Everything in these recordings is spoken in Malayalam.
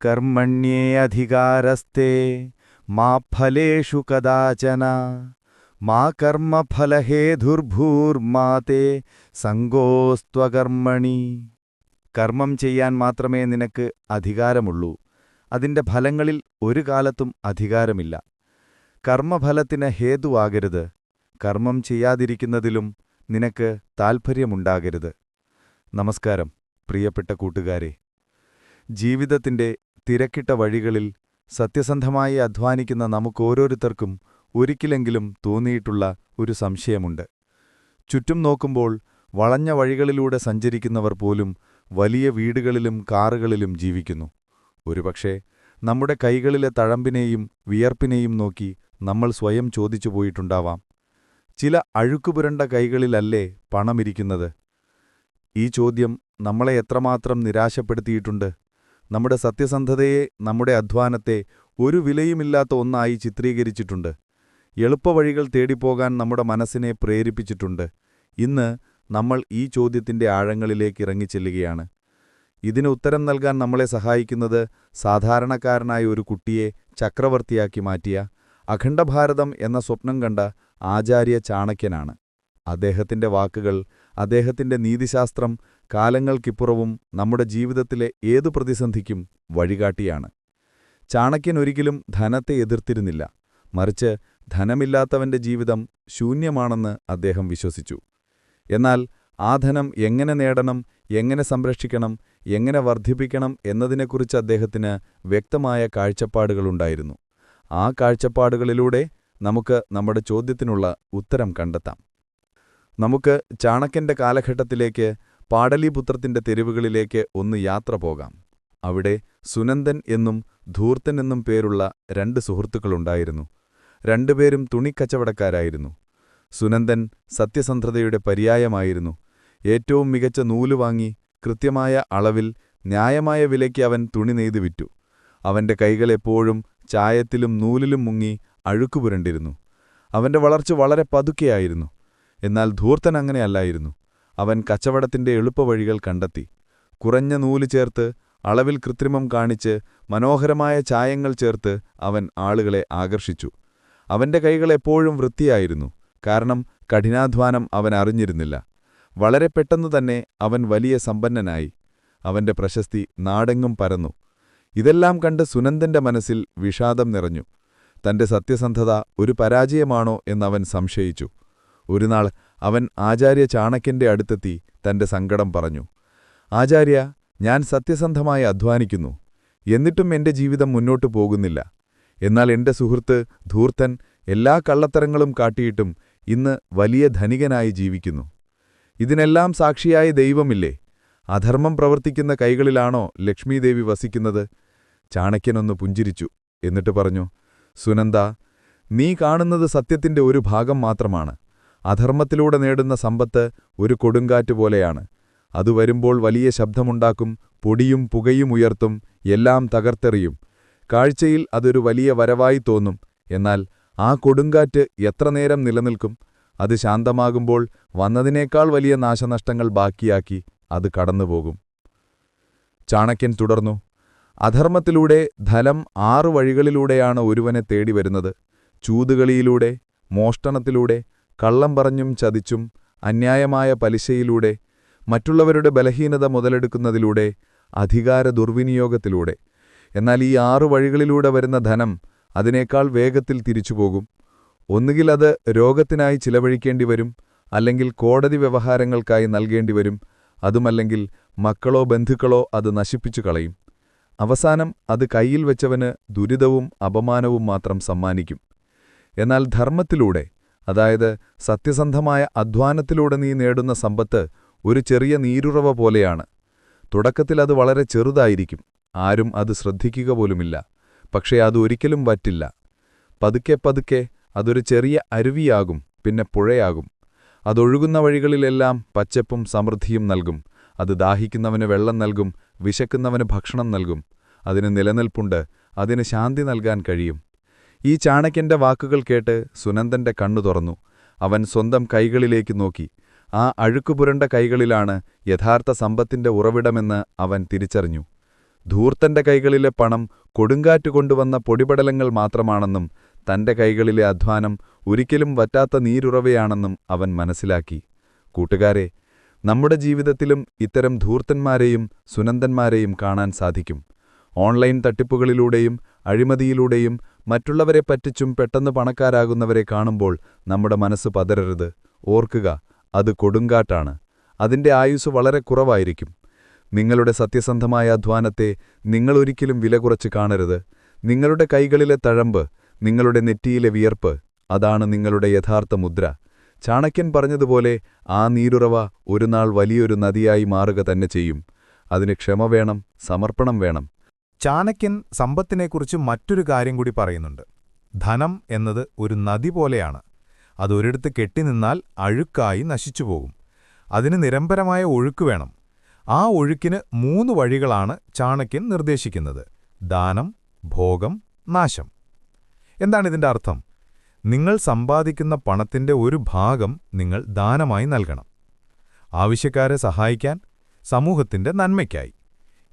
കർമ്മണ്യേऽധികാരസ്തേ മാ ഫലേഷു കദാചന മാ കർമ്മഫലഹേതുർഭൂർമാ തേ സംഗോസ്ത്വകർമ്മണി. കർമ്മം ചെയ്യാൻ മാത്രമേ നിനക്ക് അധികാരമുള്ളൂ. അതിന്റെ ഫലങ്ങളിൽ ഒരു കാലത്തും അധികാരമില്ല. കർമ്മഫലത്തിന് ഹേതുവാകരുത്. കർമ്മം ചെയ്യാതിരിക്കുന്നതിലും നിനക്ക് താൽപ്പര്യമുണ്ടാകരുത്. നമസ്കാരം പ്രിയപ്പെട്ട കൂട്ടുകാരെ. ജീവിതത്തിന്റെ തിരക്കിട്ട വഴികളിൽ സത്യസന്ധമായി അധ്വാനിക്കുന്ന നമുക്കോരോരുത്തർക്കും ഒരിക്കലെങ്കിലും തോന്നിയിട്ടുള്ള ഒരു സംശയമുണ്ട്. ചുറ്റും നോക്കുമ്പോൾ വളഞ്ഞ വഴികളിലൂടെ സഞ്ചരിക്കുന്നവർ പോലും വലിയ വീടുകളിലും കാറുകളിലും ജീവിക്കുന്നു. ഒരുപക്ഷേ നമ്മുടെ കൈകളിലെ തഴമ്പിനെയും വിയർപ്പിനെയും നോക്കി നമ്മൾ സ്വയം ചോദിച്ചു പോയിട്ടുണ്ടാവാം, ചില അഴുക്കുപുരണ്ട കൈകളിലല്ലേ പണമിരിക്കുന്നത്? ഈ ചോദ്യം നമ്മളെ എത്രമാത്രം നിരാശപ്പെടുത്തിയിട്ടുണ്ട്. നമ്മുടെ സത്യസന്ധതയെ, നമ്മുടെ അധ്വാനത്തെ ഒരു വിലയുമില്ലാത്ത ഒന്നായി ചിത്രീകരിച്ചിട്ടുണ്ട്. എളുപ്പവഴികൾ തേടിപ്പോകാൻ നമ്മുടെ മനസ്സിനെ പ്രേരിപ്പിച്ചിട്ടുണ്ട്. ഇന്ന് നമ്മൾ ഈ ചോദ്യത്തിന്റെ ആഴങ്ങളിലേക്ക് ഇറങ്ങിച്ചെല്ലുകയാണ്. ഇതിന് ഉത്തരം നൽകാൻ നമ്മളെ സഹായിക്കുന്നത് സാധാരണക്കാരനായ ഒരു കുട്ടിയെ ചക്രവർത്തിയാക്കി മാറ്റിയ, അഖണ്ഡഭാരതം എന്ന സ്വപ്നം കണ്ട ആചാര്യ ചാണക്യനാണ്. അദ്ദേഹത്തിന്റെ വാക്കുകൾ, അദ്ദേഹത്തിന്റെ നീതിശാസ്ത്രം കാലങ്ങൾക്കിപ്പുറവും നമ്മുടെ ജീവിതത്തിലെ ഏതു പ്രതിസന്ധിക്കും വഴികാട്ടിയാണ്. ചാണക്യൻ ഒരിക്കലും ധനത്തെ എതിർത്തിരുന്നില്ല. മറിച്ച് ധനമില്ലാത്തവന്റെ ജീവിതം ശൂന്യമാണെന്ന് അദ്ദേഹം വിശ്വസിച്ചു. എന്നാൽ ആ ധനം എങ്ങനെ നേടണം, എങ്ങനെ സംരക്ഷിക്കണം, എങ്ങനെ വർദ്ധിപ്പിക്കണം എന്നതിനെക്കുറിച്ച് അദ്ദേഹത്തിന് വ്യക്തമായ കാഴ്ചപ്പാടുകളുണ്ടായിരുന്നു. ആ കാഴ്ചപ്പാടുകളിലൂടെ നമുക്ക് നമ്മുടെ ചോദ്യത്തിനുള്ള ഉത്തരം കണ്ടെത്താം. നമുക്ക് ചാണക്യന്റെ കാലഘട്ടത്തിലേക്ക്, പാടലീപുത്രത്തിന്റെ തെരുവുകളിലേക്ക് ഒന്ന് യാത്ര പോകാം. അവിടെ സുനന്ദൻ എന്നും ധൂർത്തൻ എന്നും പേരുള്ള രണ്ട് സുഹൃത്തുക്കളുണ്ടായിരുന്നു. രണ്ടുപേരും തുണിക്കച്ചവടക്കാരായിരുന്നു. സുനന്ദൻ സത്യസന്ധതയുടെ പര്യായമായിരുന്നു. ഏറ്റവും മികച്ച നൂല് വാങ്ങി കൃത്യമായ അളവിൽ ന്യായമായ വിലയ്ക്ക് അവൻ തുണി നെയ്തു വിറ്റു. അവന്റെ കൈകൾ എപ്പോഴും ചായത്തിലും നൂലിലും മുങ്ങി അഴുക്കുപുരണ്ടിരുന്നു. അവന്റെ വളർച്ച വളരെ പതുക്കെയായിരുന്നു. എന്നാൽ ധൂർത്തൻ അങ്ങനെയല്ലായിരുന്നു. അവൻ കച്ചവടത്തിന്റെ എളുപ്പവഴികൾ കണ്ടെത്തി. കുറഞ്ഞ നൂല് ചേർത്ത്, അളവിൽ കൃത്രിമം കാണിച്ച്, മനോഹരമായ ചായങ്ങൾ ചേർത്ത് അവൻ ആളുകളെ ആകർഷിച്ചു. അവന്റെ കൈകൾ എപ്പോഴും വൃത്തിയായിരുന്നു. കാരണം കഠിനാധ്വാനം അവൻ അറിഞ്ഞിരുന്നില്ല. വളരെ പെട്ടെന്നു തന്നെ അവൻ വലിയ സമ്പന്നനായി. അവന്റെ പ്രശസ്തി നാടെങ്ങും പരന്നു. ഇതെല്ലാം കണ്ട് സുനന്ദന്റെ മനസ്സിൽ വിഷാദം നിറഞ്ഞു. തന്റെ സത്യസന്ധത ഒരു പരാജയമാണോ എന്നവൻ സംശയിച്ചു. ഒരുനാൾ അവൻ ആചാര്യ ചാണക്യന്റെ അടുത്തെത്തി തന്റെ സങ്കടം പറഞ്ഞു. ആചാര്യ, ഞാൻ സത്യസന്ധമായി അധ്വാനിക്കുന്നു. എന്നിട്ടും എന്റെ ജീവിതം മുന്നോട്ടു പോകുന്നില്ല. എന്നാൽ എന്റെ സുഹൃത്ത് ധൂർത്തൻ എല്ലാ കള്ളത്തരങ്ങളും കാട്ടിയിട്ടും ഇന്ന് വലിയ ധനികനായി ജീവിക്കുന്നു. ഇതിനെല്ലാം സാക്ഷിയായ ദൈവമില്ലേ? അധർമ്മം പ്രവർത്തിക്കുന്ന കൈകളിലാണോ ലക്ഷ്മീദേവി വസിക്കുന്നത്? ചാണക്യനൊന്ന് പുഞ്ചിരിച്ചു. എന്നിട്ട് പറഞ്ഞു, സുനന്ദ, നീ കാണുന്നത് സത്യത്തിന്റെ ഒരു ഭാഗം മാത്രമാണ്. അധർമ്മത്തിലൂടെ നേടുന്ന സമ്പത്ത് ഒരു കൊടുങ്കാറ്റ് പോലെയാണ്. അത് വരുമ്പോൾ വലിയ ശബ്ദമുണ്ടാക്കും, പൊടിയും പുകയും ഉയർത്തും, എല്ലാം തകർത്തെറിയും. കാഴ്ചയിൽ അതൊരു വലിയ വരവായി തോന്നും. എന്നാൽ ആ കൊടുങ്കാറ്റ് എത്ര നേരം നിലനിൽക്കും? അത് ശാന്തമാകുമ്പോൾ വന്നതിനേക്കാൾ വലിയ നാശനഷ്ടങ്ങൾ ബാക്കിയാക്കി അത് കടന്നുപോകും. ചാണക്യൻ തുടർന്നു, അധർമ്മത്തിലൂടെ ധനം 6 വഴികളിലൂടെയാണ് ഒരുവനെ തേടിവരുന്നത്. ചൂതുകളിയിലൂടെ, മോഷ്ടണത്തിലൂടെ, കള്ളം പറഞ്ഞും ചതിച്ചും, അന്യായമായ പലിശയിലൂടെ, മറ്റുള്ളവരുടെ ബലഹീനത മുതലെടുക്കുന്നതിലൂടെ, അധികാര ദുർവിനിയോഗത്തിലൂടെ. എന്നാൽ ഈ 6 വഴികളിലൂടെ വരുന്ന ധനം അതിനേക്കാൾ വേഗത്തിൽ തിരിച്ചുപോകും. ഒന്നുകിൽ അത് രോഗത്തിനായി ചിലവഴിക്കേണ്ടിവരും, അല്ലെങ്കിൽ കോടതി വ്യവഹാരങ്ങൾക്കായി നൽകേണ്ടിവരും. അതുമല്ലെങ്കിൽ മക്കളോ ബന്ധുക്കളോ അത് നശിപ്പിച്ചു കളയും. അവസാനം അത് കയ്യിൽ വെച്ചവന് ദുരിതവും അപമാനവും മാത്രം സമ്മാനിക്കും. എന്നാൽ ധർമ്മത്തിലൂടെ, അതായത് സത്യസന്ധമായ അധ്വാനത്തിലൂടെ നീ നേടുന്ന സമ്പത്ത് ഒരു ചെറിയ നീരുറവ പോലെയാണ്. തുടക്കത്തിൽ അത് വളരെ ചെറുതായിരിക്കും. ആരും അത് ശ്രദ്ധിക്കുക പോലുമില്ല. പക്ഷേ അത് ഒരിക്കലും വറ്റില്ല. പതുക്കെ പതുക്കെ അതൊരു ചെറിയ അരുവിയാകും, പിന്നെ പുഴയാകും. അതൊഴുകുന്ന വഴികളിലെല്ലാം പച്ചപ്പും സമൃദ്ധിയും നൽകും. അത് ദാഹിക്കുന്നവന് വെള്ളം നൽകും, വിശക്കുന്നവന് ഭക്ഷണം നൽകും. അതിന് നിലനിൽപ്പുണ്ട്, അതിന് ശാന്തി നൽകാൻ കഴിയും. ഈ ചാണക്യന്റെ വാക്കുകൾ കേട്ട് സുനന്ദന്റെ കണ്ണു തുറന്നു. അവൻ സ്വന്തം കൈകളിലേക്ക് നോക്കി. ആ അഴുക്കുപുരണ്ട കൈകളിലാണ് യഥാർത്ഥ സമ്പത്തിന്റെ ഉറവിടമെന്ന് അവൻ തിരിച്ചറിഞ്ഞു. ധൂർത്തന്റെ കൈകളിലെ പണം കൊടുങ്കാറ്റ് കൊണ്ടുവന്ന പൊടിപടലങ്ങൾ മാത്രമാണെന്നും തന്റെ കൈകളിലെ അധ്വാനം ഒരിക്കലും വറ്റാത്ത നീരുറവയാണെന്നും അവൻ മനസ്സിലാക്കി. കൂട്ടുകാരെ, നമ്മുടെ ജീവിതത്തിലും ഇത്തരം ധൂർത്തന്മാരെയും സുനന്ദന്മാരെയും കാണാൻ സാധിക്കും. ഓൺലൈൻ തട്ടിപ്പുകളിലൂടെയും അഴിമതിയിലൂടെയും മറ്റുള്ളവരെ പറ്റിച്ചും പെട്ടെന്ന് പണക്കാരാകുന്നവരെ കാണുമ്പോൾ നമ്മുടെ മനസ്സ് പതറരുത്. ഓർക്കുക, അത് കൊടുങ്കാറ്റാണ്. അതിന്റെ ആയുസ് വളരെ കുറവായിരിക്കും. നിങ്ങളുടെ സത്യസന്ധമായ അധ്വാനത്തെ നിങ്ങളൊരിക്കലും വില കുറച്ച് കാണരുത്. നിങ്ങളുടെ കൈകളിലെ തഴമ്പ്, നിങ്ങളുടെ നെറ്റിയിലെ വിയർപ്പ്, അതാണ് നിങ്ങളുടെ യഥാർത്ഥ മുദ്ര. ചാണക്യൻ പറഞ്ഞതുപോലെ ആ നീരുറവ ഒരുനാൾ വലിയൊരു നദിയായി മാറുക തന്നെ ചെയ്യും. അതിന് ക്ഷമ വേണം, സമർപ്പണം വേണം. ചാണക്യൻ സമ്പത്തിനെക്കുറിച്ച് മറ്റൊരു കാര്യം കൂടി പറയുന്നുണ്ട്. ധനം എന്നത് ഒരു നദി പോലെയാണ്. അതൊരിടത്ത് കെട്ടിനിന്നാൽ അഴുക്കായി നശിച്ചുപോകും. അതിന് നിരന്തരമായ ഒഴുക്ക് വേണം. ആ ഒഴുക്കിന് 3 വഴികളാണ് ചാണക്യൻ നിർദ്ദേശിക്കുന്നത്: ദാനം, ഭോഗം, നാശം. എന്താണിതിന്റെ അർത്ഥം? നിങ്ങൾ സമ്പാദിക്കുന്ന പണത്തിന്റെ ഒരു ഭാഗം നിങ്ങൾ ദാനമായി നൽകണം. ആവശ്യക്കാരെ സഹായിക്കാൻ, സമൂഹത്തിന്റെ നന്മയ്ക്കായി.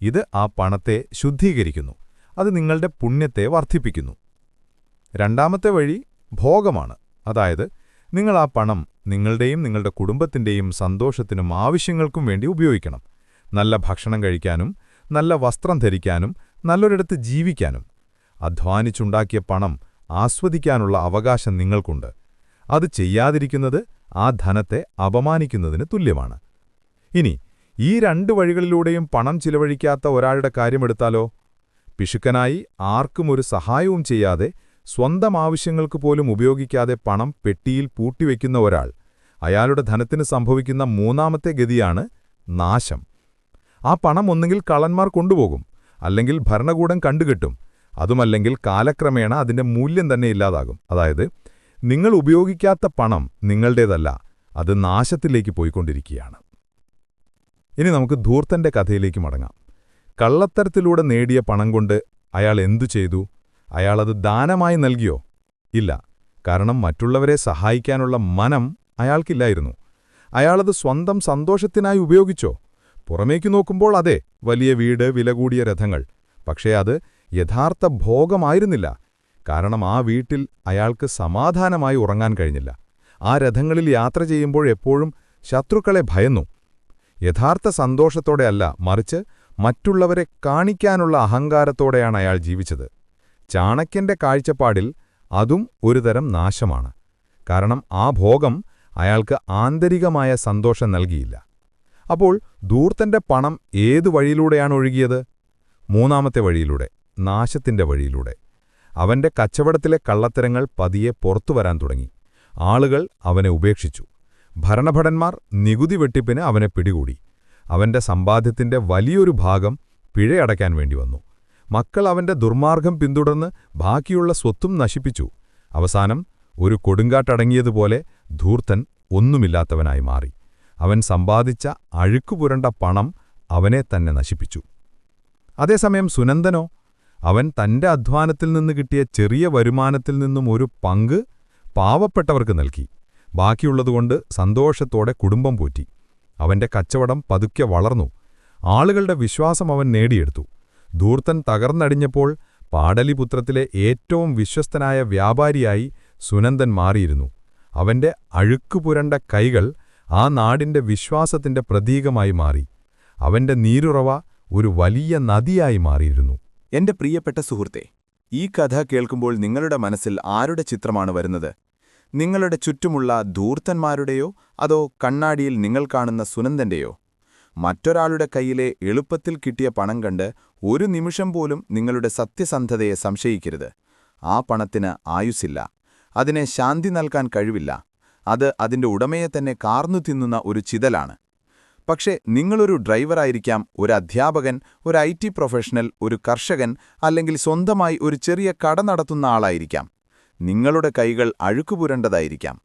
ഇത് ആ പണത്തെ ശുദ്ധീകരിക്കുന്നു. അത് നിങ്ങളുടെ പുണ്യത്തെ വർദ്ധിപ്പിക്കുന്നു. രണ്ടാമത്തെ വഴി ഭോഗമാണ്. അതായത്, നിങ്ങൾ ആ പണം നിങ്ങളുടെയും നിങ്ങളുടെ കുടുംബത്തിന്റെയും സന്തോഷത്തിനും ആവശ്യങ്ങൾക്കും വേണ്ടി ഉപയോഗിക്കണം. നല്ല ഭക്ഷണം കഴിക്കാനും, നല്ല വസ്ത്രം ധരിക്കാനും, നല്ലൊരിടത്ത് ജീവിക്കാനും. അധ്വാനിച്ചുണ്ടാക്കിയ പണം ആസ്വദിക്കാനുള്ള അവകാശം നിങ്ങൾക്കുണ്ട്. അത് ചെയ്യാതിരിക്കുന്നത് ആ ധനത്തെ അപമാനിക്കുന്നതിന് തുല്യമാണ്. ഇനി ഈ 2 വഴികളിലൂടെയും പണം ചിലവഴിക്കാത്ത ഒരാളുടെ കാര്യമെടുത്താലോ? പിശുക്കനായി ആർക്കും ഒരു സഹായവും ചെയ്യാതെ, സ്വന്തം ആവശ്യങ്ങൾക്ക് പോലും ഉപയോഗിക്കാതെ പണം പെട്ടിയിൽ പൂട്ടിവെക്കുന്ന ഒരാൾ. അയാളുടെ ധനത്തിന് സംഭവിക്കുന്ന 3ാമത്തെ ഗതിയാണ് നാശം. ആ പണം ഒന്നുകിൽ കള്ളന്മാർ കൊണ്ടുപോകും, അല്ലെങ്കിൽ ഭരണകൂടം കണ്ടുകെട്ടും. അതുമല്ലെങ്കിൽ കാലക്രമേണ അതിന്റെ മൂല്യം തന്നെ ഇല്ലാതാകും. അതായത്, നിങ്ങൾ ഉപയോഗിക്കാത്ത പണം നിങ്ങളുടേതല്ല, അത് നാശത്തിലേക്ക് പോയിക്കൊണ്ടിരിക്കുകയാണ്. ഇനി നമുക്ക് ധൂർത്തന്റെ കഥയിലേക്ക് മടങ്ങാം. കള്ളത്തരത്തിലൂടെ നേടിയ പണം കൊണ്ട് അയാൾ എന്തു ചെയ്തു? അയാളത് ദാനമായി നൽകിയോ? ഇല്ല. കാരണം മറ്റുള്ളവരെ സഹായിക്കാനുള്ള മനം അയാൾക്കില്ലായിരുന്നു. അയാളത് സ്വന്തം സന്തോഷത്തിനായി ഉപയോഗിച്ചോ? പുറമേക്കു നോക്കുമ്പോൾ അതെ, വലിയ വീട്, വില കൂടിയ രഥങ്ങൾ. പക്ഷേ അത് യഥാർത്ഥ ഭോഗമായിരുന്നില്ല. കാരണം ആ വീട്ടിൽ അയാൾക്ക് സമാധാനമായി ഉറങ്ങാൻ കഴിഞ്ഞില്ല. ആ രഥങ്ങളിൽ യാത്ര ചെയ്യുമ്പോൾ എപ്പോഴും ശത്രുക്കളെ ഭയന്നു. യഥാർത്ഥ സന്തോഷത്തോടെ അല്ല, മറിച്ച് മറ്റുള്ളവരെ കാണിക്കാനുള്ള അഹങ്കാരത്തോടെയാണ് അയാൾ ജീവിച്ചത്. ചാണക്യന്റെ കാഴ്ചപ്പാടിൽ അതും ഒരുതരം നാശമാണ്. കാരണം ആ ഭോഗം അയാൾക്ക് ആന്തരികമായ സന്തോഷം നൽകിയില്ല. അപ്പോൾ ധൂർത്തന്റെ പണം ഏതു വഴിയിലൂടെയാണ് ഒഴുകിയത്? 3ാമത്തെ വഴിയിലൂടെ, നാശത്തിന്റെ വഴിയിലൂടെ. അവന്റെ കച്ചവടത്തിലെ കള്ളത്തരങ്ങൾ പതിയെ പുറത്തുവരാൻ തുടങ്ങി. ആളുകൾ അവനെ ഉപേക്ഷിച്ചു. ഭരണഭടന്മാർ നികുതി വെട്ടിപ്പിന് അവനെ പിടികൂടി. അവന്റെ സമ്പാദ്യത്തിന്റെ വലിയൊരു ഭാഗം പിഴയടയ്ക്കാൻ വേണ്ടി വന്നു. മക്കൾ അവന്റെ ദുർമാർഗം പിന്തുടർന്ന് ബാക്കിയുള്ള സ്വത്തും നശിപ്പിച്ചു. അവസാനം ഒരു കൊടുങ്കാട്ടടങ്ങിയതുപോലെ ധൂർത്തൻ ഒന്നുമില്ലാത്തവനായി മാറി. അവൻ സമ്പാദിച്ച അഴുക്കുപുരണ്ട പണം അവനെ തന്നെ നശിപ്പിച്ചു. അതേസമയം സുനന്ദനോ? അവൻ തന്റെ അധ്വാനത്തിൽ നിന്ന് കിട്ടിയ ചെറിയ വരുമാനത്തിൽ നിന്നും ഒരു പങ്ക് പാവപ്പെട്ടവർക്ക് നൽകി. ബാക്കിയുള്ളതുകൊണ്ട് സന്തോഷത്തോടെ കുടുംബം പോറ്റി. അവന്റെ കച്ചവടം പതുക്കെ വളർന്നു. ആളുകളുടെ വിശ്വാസം അവൻ നേടിയെടുത്തു. ധൂർത്തൻ തകർന്നടിഞ്ഞപ്പോൾ പാടലിപുത്രത്തിലെ ഏറ്റവും വിശ്വസ്തനായ വ്യാപാരിയായി സുനന്ദൻ മാറിയിരുന്നു. അവന്റെ അഴുക്കുപുരണ്ട കൈകൾ ആ നാടിന്റെ വിശ്വാസത്തിന്റെ പ്രതീകമായി മാറി. അവന്റെ നീരുറവ ഒരു വലിയ നദിയായി മാറിയിരുന്നു. എന്റെ പ്രിയപ്പെട്ട സുഹൃത്തേ, ഈ കഥ കേൾക്കുമ്പോൾ നിങ്ങളുടെ മനസ്സിൽ ആരുടെ ചിത്രമാണ് വരുന്നത്? നിങ്ങളുടെ ചുറ്റുമുള്ള ധൂർത്തന്മാരുടെയോ അതോ കണ്ണാടിയിൽ നിങ്ങൾ കാണുന്ന സുനന്ദന്റെയോ? മറ്റൊരാളുടെ കയ്യിലെ എളുപ്പത്തിൽ കിട്ടിയ പണം കണ്ട് ഒരു നിമിഷം പോലും നിങ്ങളുടെ സത്യസന്ധതയെ സംശയിക്കരുത്. ആ പണത്തിന് ആയുസ്സില്ല. അതിനെ ശാന്തി നൽകാൻ കഴിവില്ല. അത് അതിന്റെ ഉടമയെ തന്നെ കാർന്നു തിന്നുന്ന ഒരു ചിതലാണ്. പക്ഷേ നിങ്ങളൊരു ഡ്രൈവറായിരിക്കാം, ഒരു അധ്യാപകൻ, ഒരു IT പ്രൊഫഷണൽ, ഒരു കർഷകൻ, അല്ലെങ്കിൽ സ്വന്തമായി ഒരു ചെറിയ കട നടത്തുന്ന ആളായിരിക്കാം. നിങ്ങളുടെ കൈകൾ അഴുക്കുപുരണ്ടതായിരിക്കാം.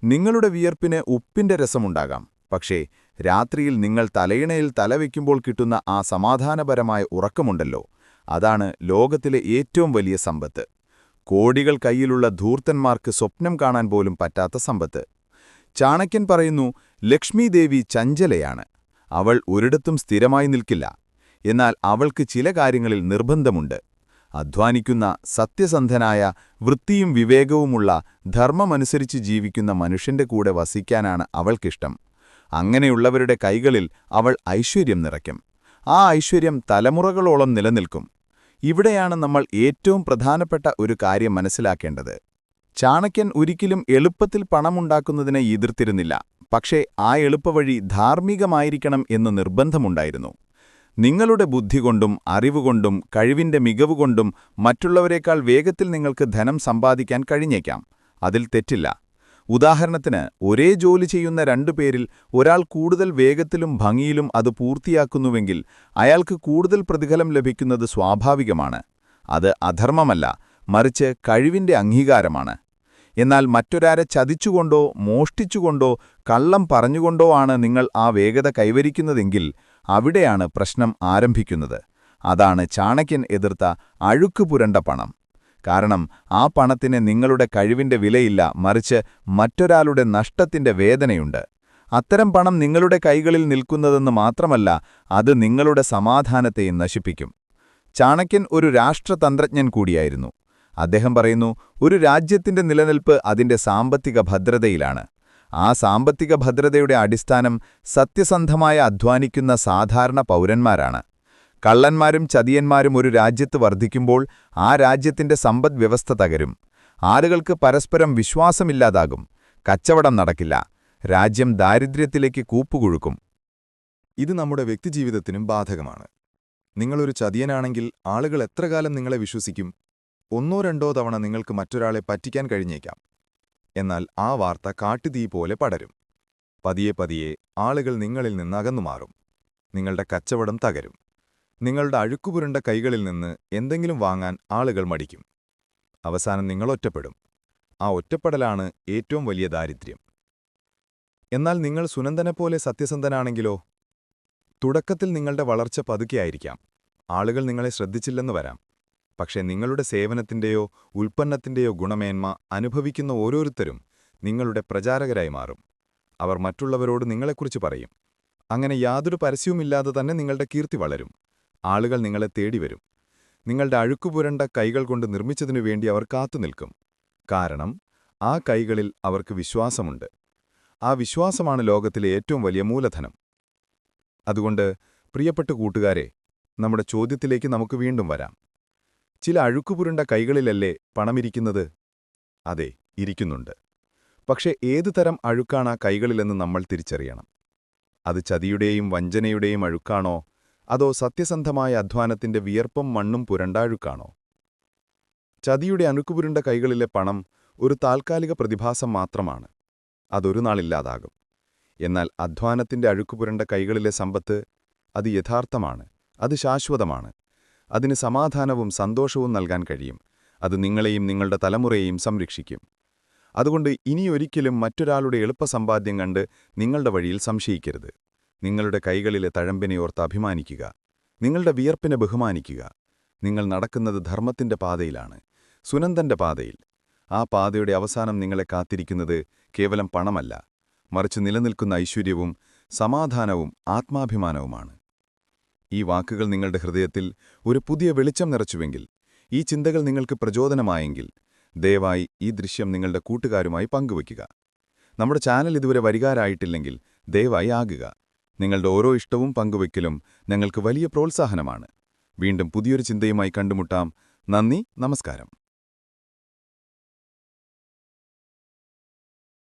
നിങ്ങളുടെ വിയർപ്പിന് ഉപ്പിന്റെ രസമുണ്ടാകാം. പക്ഷേ രാത്രിയിൽ നിങ്ങൾ തലയിണയിൽ തലവെക്കുമ്പോൾ കിട്ടുന്ന ആ സമാധാനപരമായ ഉറക്കമുണ്ടല്ലോ, അതാണ് ലോകത്തിലെ ഏറ്റവും വലിയ സമ്പത്ത്. കോടികൾ കയ്യിലുള്ള ധൂർത്തന്മാർക്ക് സ്വപ്നം കാണാൻ പോലും പറ്റാത്ത സമ്പത്ത്. ചാണക്യൻ പറയുന്നു, ലക്ഷ്മീദേവി ചഞ്ചലയാണ്. അവൾ ഒരിടത്തും സ്ഥിരമായി നിൽക്കില്ല. എന്നാൽ അവൾക്ക് ചില കാര്യങ്ങളിൽ നിർബന്ധമുണ്ട്. അധ്വാനിക്കുന്ന, സത്യസന്ധനായ, വൃത്തിയും വിവേകവുമുള്ള, ധർമ്മമനുസരിച്ച് ജീവിക്കുന്ന മനുഷ്യന്റെ കൂടെ വസിക്കാനാണ് അവൾക്കിഷ്ടം. അങ്ങനെയുള്ളവരുടെ കൈകളിൽ അവൾ ഐശ്വര്യം നിറയ്ക്കും. ആ ഐശ്വര്യം തലമുറകളോളം നിലനിൽക്കും. ഇവിടെയാണ് നമ്മൾ ഏറ്റവും പ്രധാനപ്പെട്ട ഒരു കാര്യം മനസ്സിലാക്കേണ്ടത്. ചാണക്യൻ ഒരിക്കലും എളുപ്പത്തിൽ പണമുണ്ടാക്കുന്നതിനെ എതിർത്തിരുന്നില്ല. പക്ഷേ ആ എളുപ്പവഴി ധാർമ്മികമായിരിക്കണം എന്ന് നിർബന്ധമുണ്ടായിരുന്നു. നിങ്ങളുടെ ബുദ്ധികൊണ്ടും അറിവുകൊണ്ടും കഴിവിന്റെ മികവുകൊണ്ടും മറ്റുള്ളവരെക്കാൾ വേഗത്തിൽ നിങ്ങൾക്ക് ധനം സമ്പാദിക്കാൻ കഴിഞ്ഞേക്കാം. അതിൽ തെറ്റില്ല. ഉദാഹരണത്തിന്, ഒരേ ജോലി ചെയ്യുന്ന രണ്ടുപേരിൽ ഒരാൾ കൂടുതൽ വേഗത്തിലും ഭംഗിയിലും അത് പൂർത്തിയാക്കുന്നുവെങ്കിൽ അയാൾക്ക് കൂടുതൽ പ്രതിഫലം ലഭിക്കുന്നത് സ്വാഭാവികമാണ്. അത് അധർമ്മമല്ല, മറിച്ച് കഴിവിന്റെ അംഗീകാരമാണ്. എന്നാൽ മറ്റൊരാരെ ചതിച്ചുകൊണ്ടോ മോഷ്ടിച്ചുകൊണ്ടോ കള്ളം പറഞ്ഞുകൊണ്ടോ ആണ് നിങ്ങൾ ആ വേഗത കൈവരിക്കുന്നതെങ്കിൽ അവിടെയാണ് പ്രശ്നം ആരംഭിക്കുന്നത്. അതാണ് ചാണക്യൻ എതിർത്ത അഴുക്ക് പുരണ്ട പണം. കാരണം ആ പണത്തിന് നിങ്ങളുടെ കഴിവിന്റെ വിലയില്ല, മറിച്ച് മറ്റൊരാളുടെ നഷ്ടത്തിന്റെ വേദനയുണ്ട്. അത്തരം പണം നിങ്ങളുടെ കൈകളിൽ നിൽക്കുന്നതെന്ന് മാത്രമല്ല, അത് നിങ്ങളുടെ സമാധാനത്തെയും നശിപ്പിക്കും. ചാണക്യൻ ഒരു രാഷ്ട്രതന്ത്രജ്ഞൻ കൂടിയായിരുന്നു. അദ്ദേഹം പറയുന്നു, ഒരു രാജ്യത്തിന്റെ നിലനിൽപ്പ് അതിന്റെ സാമ്പത്തിക ഭദ്രതയിലാണ്. ആ സാമ്പത്തിക ഭദ്രതയുടെ അടിസ്ഥാനം സത്യസന്ധമായി അധ്വാനിക്കുന്ന സാധാരണ പൗരന്മാരാണ്. കള്ളന്മാരും ചതിയന്മാരും ഒരു രാജ്യത്ത് വർദ്ധിക്കുമ്പോൾ ആ രാജ്യത്തിന്റെ സമ്പദ്വ്യവസ്ഥ തകരും. ആളുകൾക്ക് പരസ്പരം വിശ്വാസമില്ലാതാകും. കച്ചവടം നടക്കില്ല. രാജ്യം ദാരിദ്ര്യത്തിലേക്ക് കൂപ്പുകുഴുക്കും. ഇത് നമ്മുടെ വ്യക്തിജീവിതത്തിനും ബാധകമാണ്. നിങ്ങളൊരു ചതിയനാണെങ്കിൽ ആളുകൾ എത്രകാലം നിങ്ങളെ വിശ്വസിക്കും? ഒന്നോ രണ്ടോ തവണ നിങ്ങൾക്ക് മറ്റൊരാളെ പറ്റിക്കാൻ കഴിഞ്ഞേക്കാം. എന്നാൽ ആ വാർത്ത കാട്ടുതീ പോലെ പടരും. പതിയെ പതിയെ ആളുകൾ നിങ്ങളിൽ നിന്ന് അകന്നുമാറും. നിങ്ങളുടെ കച്ചവടം തകരും. നിങ്ങളുടെ അഴുക്കുപുരണ്ട കൈകളിൽ നിന്ന് എന്തെങ്കിലും വാങ്ങാൻ ആളുകൾ മടിക്കും. അവസാനം നിങ്ങൾ ഒറ്റപ്പെടും. ആ ഒറ്റപ്പെടലാണ് ഏറ്റവും വലിയ ദാരിദ്ര്യം. എന്നാൽ നിങ്ങൾ സുനന്ദനെപ്പോലെ സത്യസന്ധനാണെങ്കിലോ? തുടക്കത്തിൽ നിങ്ങളുടെ വളർച്ച പതുക്കെയായിരിക്കാം. ആളുകൾ നിങ്ങളെ ശ്രദ്ധിച്ചില്ലെന്ന് വരാം. പക്ഷേ നിങ്ങളുടെ സേവനത്തിന്റെയോ ഉൽപ്പന്നത്തിന്റെയോ ഗുണമേന്മ അനുഭവിക്കുന്ന ഓരോരുത്തരും നിങ്ങളുടെ പ്രചാരകരായി മാറും. അവർ മറ്റുള്ളവരോട് നിങ്ങളെക്കുറിച്ച് പറയും. അങ്ങനെ യാതൊരു പരസ്യവുമില്ലാതെ തന്നെ നിങ്ങളുടെ കീർത്തി വളരും. ആളുകൾ നിങ്ങളെ തേടിവരും. നിങ്ങളുടെ അഴുക്കുപുരണ്ട കൈകൾ കൊണ്ട് നിർമ്മിച്ചതിനു വേണ്ടി അവർ കാത്തുനിൽക്കും. കാരണം ആ കൈകളിൽ അവർക്ക് വിശ്വാസമുണ്ട്. ആ വിശ്വാസമാണ് ലോകത്തിലെ ഏറ്റവും വലിയ മൂലധനം. അതുകൊണ്ട് പ്രിയപ്പെട്ട കൂട്ടുകാരെ, നമ്മുടെ ചോദ്യത്തിലേക്ക് നമുക്ക് വീണ്ടും വരാം. ചില അഴുക്കുപുരണ്ട കൈകളിലല്ലേ പണമിരിക്കുന്നത്? അതെ, ഇരിക്കുന്നുണ്ട്. പക്ഷേ ഏതു തരം അഴുക്കാണ് ആ കൈകളിലെന്ന് നമ്മൾ തിരിച്ചറിയണം. അത് ചതിയുടെയും വഞ്ചനയുടെയും അഴുക്കാണോ, അതോ സത്യസന്ധമായ അധ്വാനത്തിന്റെ വിയർപ്പും മണ്ണും പുരണ്ട അഴുക്കാണോ? ചതിയുടെ അഴുക്കുപുരണ്ട കൈകളിലെ പണം ഒരു താൽക്കാലിക പ്രതിഭാസം മാത്രമാണ്. അതൊരു നാളില്ലാതാകും. എന്നാൽ അധ്വാനത്തിന്റെ അഴുക്കുപുരണ്ട കൈകളിലെ സമ്പത്ത്, അത് യഥാർത്ഥമാണ്. അത് ശാശ്വതമാണ്. അതിന് സമാധാനവും സന്തോഷവും നൽകാൻ കഴിയും. അത് നിങ്ങളെയും നിങ്ങളുടെ തലമുറയെയും സംരക്ഷിക്കും. അതുകൊണ്ട് ഇനിയൊരിക്കലും മറ്റൊരാളുടെ എളുപ്പസമ്പാദ്യം കണ്ട് നിങ്ങളുടെ വഴിയിൽ സംശയിക്കരുത്. നിങ്ങളുടെ കൈകളിലെ തഴമ്പിനെയോർത്ത് അഭിമാനിക്കുക. നിങ്ങളുടെ വിയർപ്പിനെ ബഹുമാനിക്കുക. നിങ്ങൾ നടക്കുന്നത് ധർമ്മത്തിന്റെ പാതയിലാണ്, സുനന്ദന്റെ പാതയിൽ. ആ പാതയുടെ അവസാനം നിങ്ങളെ കാത്തിരിക്കുന്നത് കേവലം പണമല്ല, മറിച്ച് നിലനിൽക്കുന്ന ഐശ്വര്യവും സമാധാനവും ആത്മാഭിമാനവുമാണ്. ഈ വാക്കുകൾ നിങ്ങളുടെ ഹൃദയത്തിൽ ഒരു പുതിയ വെളിച്ചം നിറച്ചുവെങ്കിൽ, ഈ ചിന്തകൾ നിങ്ങൾക്ക് പ്രചോദനമായെങ്കിൽ, ദയവായി ഈ ദൃശ്യം നിങ്ങളുടെ കൂട്ടുകാരുമായി പങ്കുവയ്ക്കുക. നമ്മുടെ ചാനൽ ഇതുവരെ വരികാരായിട്ടില്ലെങ്കിൽ ദയവായി ആകുക. നിങ്ങളുടെ ഓരോ ഇഷ്ടവും പങ്കുവയ്ക്കലും ഞങ്ങൾക്ക് വലിയ പ്രോത്സാഹനമാണ്. വീണ്ടും പുതിയൊരു ചിന്തയുമായി കണ്ടുമുട്ടാം. നന്ദി, നമസ്കാരം.